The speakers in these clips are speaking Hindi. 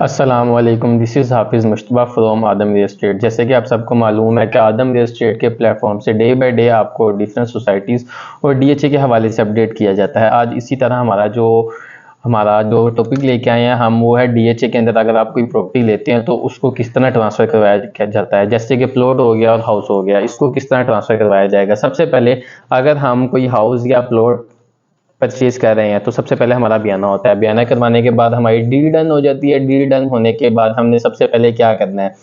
अस्सलाम वालेकुम, दिस इज़ हाफिज़ Mushtaba from Adam real estate. जैसे कि आप सबको मालूम है कि आदम रियल एस्टेट के प्लेटफॉर्म से डे बाय डे आपको डिफरेंट सोसाइटीज़ और डीएचए के हवाले से अपडेट किया जाता है। आज इसी तरह हमारा जो टॉपिक लेके आए हैं हम, वो है डीएचए के अंदर अगर आप कोई प्रॉपर्टी लेते हैं तो उसको किस तरह ट्रांसफ़र करवाया जाता है। जैसे कि प्लॉट हो गया और हाउस हो गया, इसको किस तरह ट्रांसफ़र करवाया जाएगा। सबसे पहले अगर हम कोई हाउस या प्लॉट परचेज कर रहे हैं तो सबसे पहले हमारा बयाना होता है। बयाना करवाने के बाद हमारी डील डन हो जाती है। डील डन होने के बाद हमने सबसे पहले क्या करना है,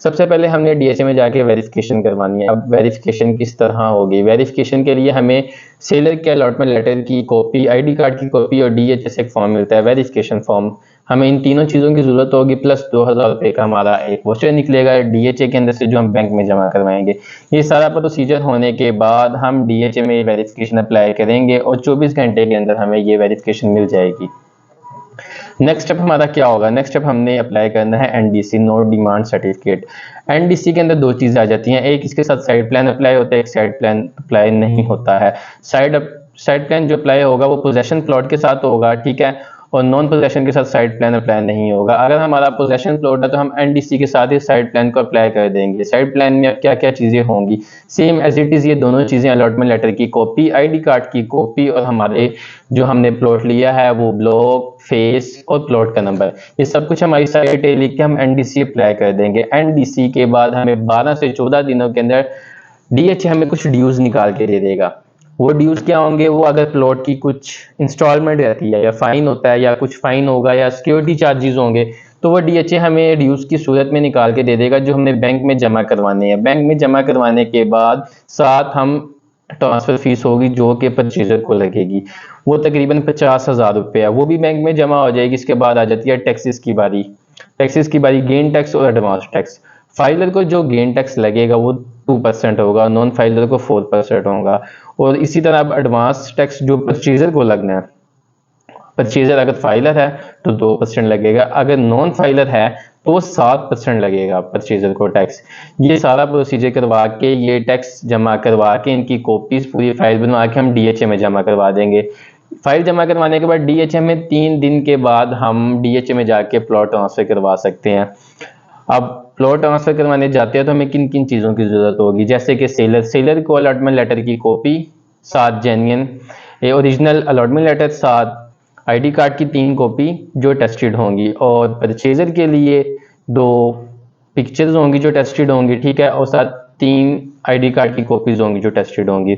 सबसे पहले हमने डीएचए में जाके वेरिफिकेशन करवानी है। अब वेरिफिकेशन किस तरह होगी, वेरिफिकेशन के लिए हमें सेलर के अलॉटमेंट लेटर की कॉपी, आईडी कार्ड की कॉपी और डीएचए से एक फॉर्म मिलता है, वेरिफिकेशन फॉर्म। हमें इन तीनों चीज़ों की ज़रूरत होगी, प्लस 2000 रुपये का हमारा एक वाउचर निकलेगा डीएचए के अंदर से, जो हम बैंक में जमा करवाएंगे। ये सारा प्रोसीजर होने के बाद हम डीएचए में वेरिफिकेशन अप्लाई करेंगे और 24 घंटे के अंदर हमें ये वेरिफिकेशन मिल जाएगी। नेक्स्ट स्टेप हमारा क्या होगा, नेक्स्ट स्टेप हमने अप्लाई करना है NDC, no demand certificate. NDC के अंदर दो चीज़ें आ जाती हैं, एक इसके साथ साइड प्लान अप्लाई होता है, एक साइड प्लान अप्लाई नहीं होता है। साइड प्लान जो अप्लाई होगा वो पोजेशन प्लॉट के साथ होगा, ठीक है, और नॉन पोजेशन के साथ साइड प्लान अप्लाई नहीं होगा। अगर हमारा पोजेशन प्लॉट है तो हम एनडीसी के साथ ही साइड प्लान को अप्लाई कर देंगे। साइड प्लान में क्या क्या चीज़ें होंगी, सेम एज इट इज़ ये दोनों चीज़ें, अलॉटमेंट लेटर की कॉपी, आईडी कार्ड की कॉपी और हमारे जो हमने प्लॉट लिया है वो ब्लॉक, फेस और प्लॉट का नंबर, ये सब कुछ हमारी साइट पे लिख के हम एनडीसी अप्लाई कर देंगे। एनडीसी के बाद हमें 12 से 14 दिनों के अंदर डीएचए हमें कुछ ड्यूज निकाल के दे देगा। वो ड्यूज क्या होंगे, वो अगर प्लॉट की कुछ इंस्टॉलमेंट रहती है या फाइन होता है या कुछ फाइन होगा या सिक्योरिटी चार्जेस होंगे, तो वो डीएचए हमें ड्यूज की सूरत में निकाल के दे देगा, जो हमने बैंक में जमा करवाने हैं। बैंक में जमा करवाने के बाद साथ हम ट्रांसफर फीस होगी जो कि परचेजर को लगेगी, वो तकरीबन 50,000 रुपये है, वो भी बैंक में जमा हो जाएगी। इसके बाद आ जाती है टैक्सेस की बारी। टैक्सेस की बारी, गेन टैक्स और एडवांस टैक्स। फाइलर को जो गेन टैक्स लगेगा वो 2% होगा, नॉन फाइलर को 4% होगा। और इसी तरह अब एडवांस टैक्स जो परचेजर को लगना है, परचेजर अगर फाइलर है तो 2% लगेगा, अगर नॉन फाइलर है तो 7% लगेगा परचेजर को टैक्स। ये सारा प्रोसीजर करवा के, ये टैक्स जमा करवा के, इनकी कॉपीज पूरी फाइल बनवा के हम डीएचए में जमा करवा देंगे। फाइल जमा करवाने के बाद डीएचए में 3 दिन के बाद हम डीएचए में जाके प्लॉट ट्रांसफर करवा सकते हैं। अब प्लॉट ट्रांसफर करवाने जाते हैं तो हमें किन किन चीज़ों की ज़रूरत होगी, जैसे कि सेलर को अलॉटमेंट लेटर की copy, 7 genuine original allotment letter, 7 ID card की 3 कॉपी जो टेस्टेड होंगी, और परचेजर के लिए 2 पिक्चर्स होंगी जो टेस्टेड होंगी, ठीक है, और साथ 3 आईडी कार्ड की कॉपीज होंगी जो टेस्टेड होंगी।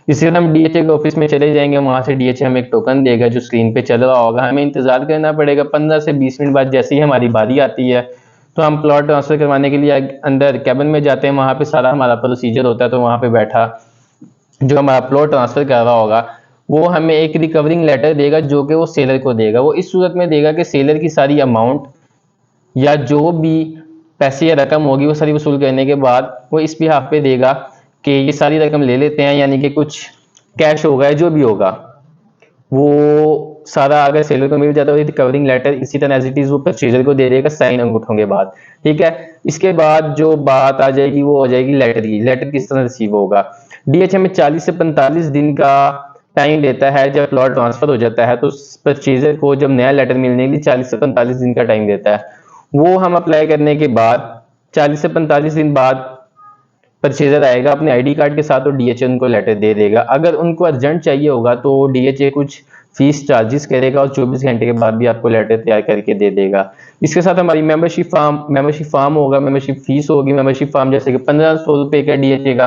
इसके बाद हम डीएचए के ऑफिस में चले जाएंगे, वहां से डीएचए हमें एक टोकन देगा जो स्क्रीन पे चल रहा होगा। हमें इंतजार करना पड़ेगा 15 से 20 मिनट बाद। जैसे ही हमारी बारी आती है तो हम प्लॉट ट्रांसफर करवाने के लिए अंदर कैबिन में जाते हैं, वहां पे सारा हमारा प्रोसीजर होता है। तो वहां पे बैठा जो हमारा प्लॉट ट्रांसफर कर रहा होगा वो हमें एक रिकवरिंग लेटर देगा, जो कि वो सेलर को देगा। वो इस सूरत में देगा कि सेलर की सारी अमाउंट या जो भी पैसे या रकम होगी वो सारी वसूल करने के बाद वो इस बिहाफ पे देगा कि ये सारी रकम ले लेते हैं, यानी कि कुछ कैश होगा, जो भी होगा वो सारा अगर सेलर को मिल जाता है रिकवरिंग लेटर, इसी तरह एज इट इज वो परचेजर को दे देगा साइन अंगूठों के बाद, ठीक है। इसके बाद जो बात आ जाएगी वो हो जाएगी लेटर की। लेटर किस तरह रिसीव होगा, डीएचए में 40 से 45 दिन का टाइम देता है। जब प्लॉट ट्रांसफर हो जाता है तो परचेजर को जब नया लेटर मिलने के लिए 40 से 45 दिन का टाइम देता है। वो हम अप्लाई करने के बाद 40 से 45 दिन बाद परचेजर आएगा अपने आईडी कार्ड के साथ और डीएचए उनको लेटर दे देगा। अगर उनको अर्जेंट चाहिए होगा तो डीएचए कुछ फीस चार्जेस करेगा और 24 घंटे के बाद भी आपको लेटर तैयार करके दे देगा। इसके साथ हमारी मेंबरशिप फॉर्म होगा, मेंबरशिप फीस होगी। मेंबरशिप फॉर्म जैसे कि 1500 रुपये का डीएचए का,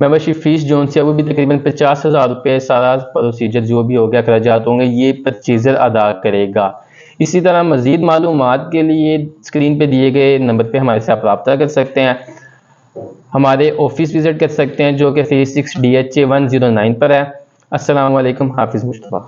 मेंबरशिप फीस जो है वो भी तकरीबन 50,000 रुपये। सारा प्रोसीजर जो भी हो गया, अखराजात होंगे, ये परचेजर अदा करेगा। इसी तरह मजीद मालूमात के लिए स्क्रीन पे दिए गए नंबर पे हमारे साथ रब्ता कर सकते हैं, हमारे ऑफिस विजिट कर सकते हैं जो कि फेज 6 डीएचए 109 पर है। अस्सलाम वालेकुम, हाफिज़ मुश्तबा।